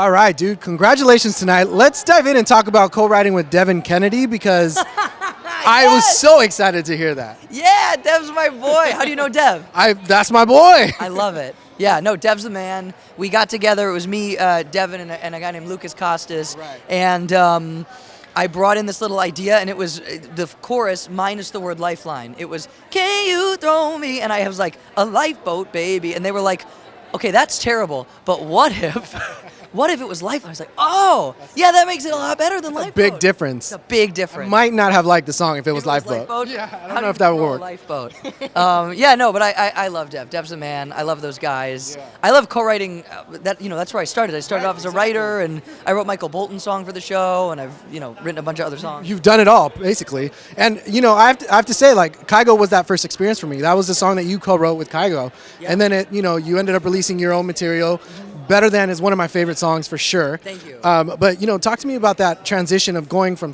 All right, dude. Congratulations tonight. Let's dive in and talk about co-writing with Devin Kennedy because I was so excited to hear that. Yeah, Dev's my boy. How do you know Dev? That's my boy. I love it. Yeah, no, Dev's the man. We got together. It was me, Devin, and a guy named Lucas Costas. Right. And I brought in this little idea, and it was the chorus minus the word lifeline. It was, can you throw me? And I was like, a lifeboat, baby. And they were like, okay, that's terrible, but what if it was Lifeline? I was like, oh, yeah, that makes it a lot better than Lifeboat. Big difference. It's a big difference. I might not have liked the song if it was Lifeboat. Lifeboat. Yeah, I don't know if that would work. Lifeboat. Yeah, no, but I love Dev. Dev's a man. I love those guys. Yeah. I love co-writing. That's where I started. I started off as a writer, and I wrote Michael Bolton's song for the show, and I've written a bunch of other songs. You've done it all, basically. And, I have to say, like, Kygo was that first experience for me. That was the song that you co-wrote with Kygo. Yeah. And then, you ended up releasing your own material. Better Than is one of my favorite songs for sure. Thank you. But, talk to me about that transition of going from,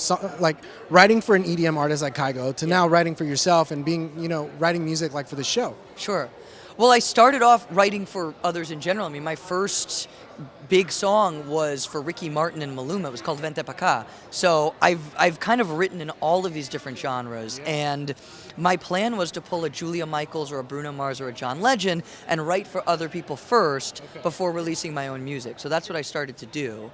writing for an EDM artist like Kygo to now writing for yourself and being, writing music like for the show. Sure. Well, I started off writing for others in general. I mean, my first big song was for Ricky Martin and Maluma. It was called Vente Pa' Ca. So I've kind of written in all of these different genres. Yeah. And my plan was to pull a Julia Michaels or a Bruno Mars or a John Legend and write for other people first before releasing my own music. So that's what I started to do.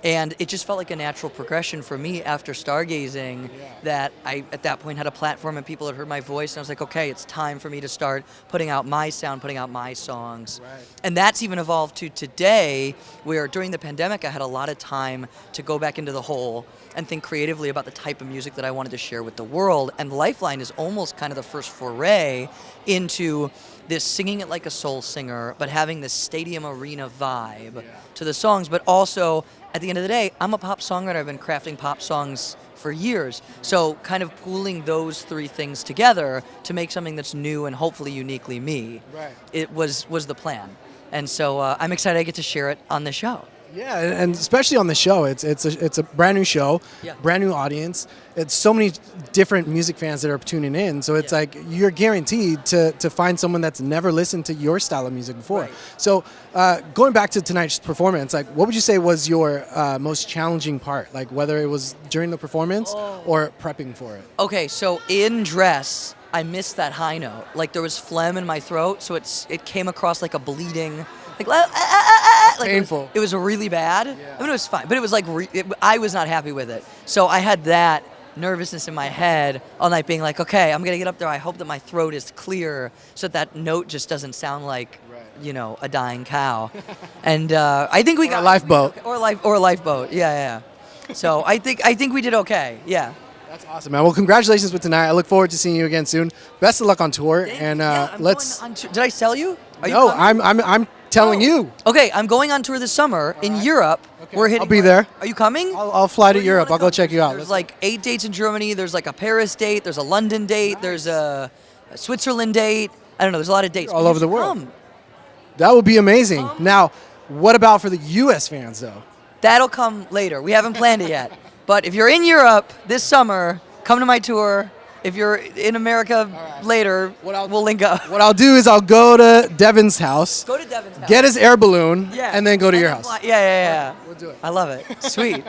And it just felt like a natural progression for me after stargazing that I, at that point, had a platform and people had heard my voice. And I was like, okay, it's time for me to start putting out my sound, putting out my songs. Right. And that's even evolved to today, where during the pandemic, I had a lot of time to go back into the hole and think creatively about the type of music that I wanted to share with the world. And Lifeline is almost kind of the first foray into this singing it like a soul singer, but having this stadium arena vibe to the songs, but also, at the end of the day, I'm a pop songwriter. I've been crafting pop songs for years. So kind of pooling those three things together to make something that's new and hopefully uniquely me, it was the plan. And so I'm excited I get to share it on the show. Yeah, and especially on the show, it's a brand new show, brand new audience. It's so many different music fans that are tuning in. So it's like you're guaranteed to find someone that's never listened to your style of music before. Right. So going back to tonight's performance, like what would you say was your most challenging part? Like whether it was during the performance or prepping for it? Okay, so in dress, I missed that high note. Like there was phlegm in my throat, so it came across like a bleeding. Like painful. It was really bad. I mean, it was fine, but it was like I was not happy with it. So I had that nervousness in my head all night, being like, okay, I'm gonna get up there. I hope that my throat is clear, so that note just doesn't sound like a dying cow. And I think we got a lifeboat or a lifeboat. Yeah. So I think we did okay. Yeah. That's awesome, man. Well, congratulations with tonight. I look forward to seeing you again soon. Best of luck on tour. And let's. Did I tell you? No, I'm telling you. Okay, I'm going on tour this summer in Europe. Okay. We're hitting. I'll be there. Are you coming? I'll fly to Europe. I'll go check you out. There's like 8 dates in Germany. There's like a Paris date. There's a London date. Nice. There's a Switzerland date. I don't know. There's a lot of dates. All over the world. That would be amazing. Now, what about for the U.S. fans, though? That'll come later. We haven't planned it yet. But if you're in Europe this summer, come to my tour. If you're in America later, we'll link up. What I'll do is I'll go to Devin's house. Go to Devin's house. Get his air balloon, and then go to your house. Yeah. We'll do it. I love it. Sweet.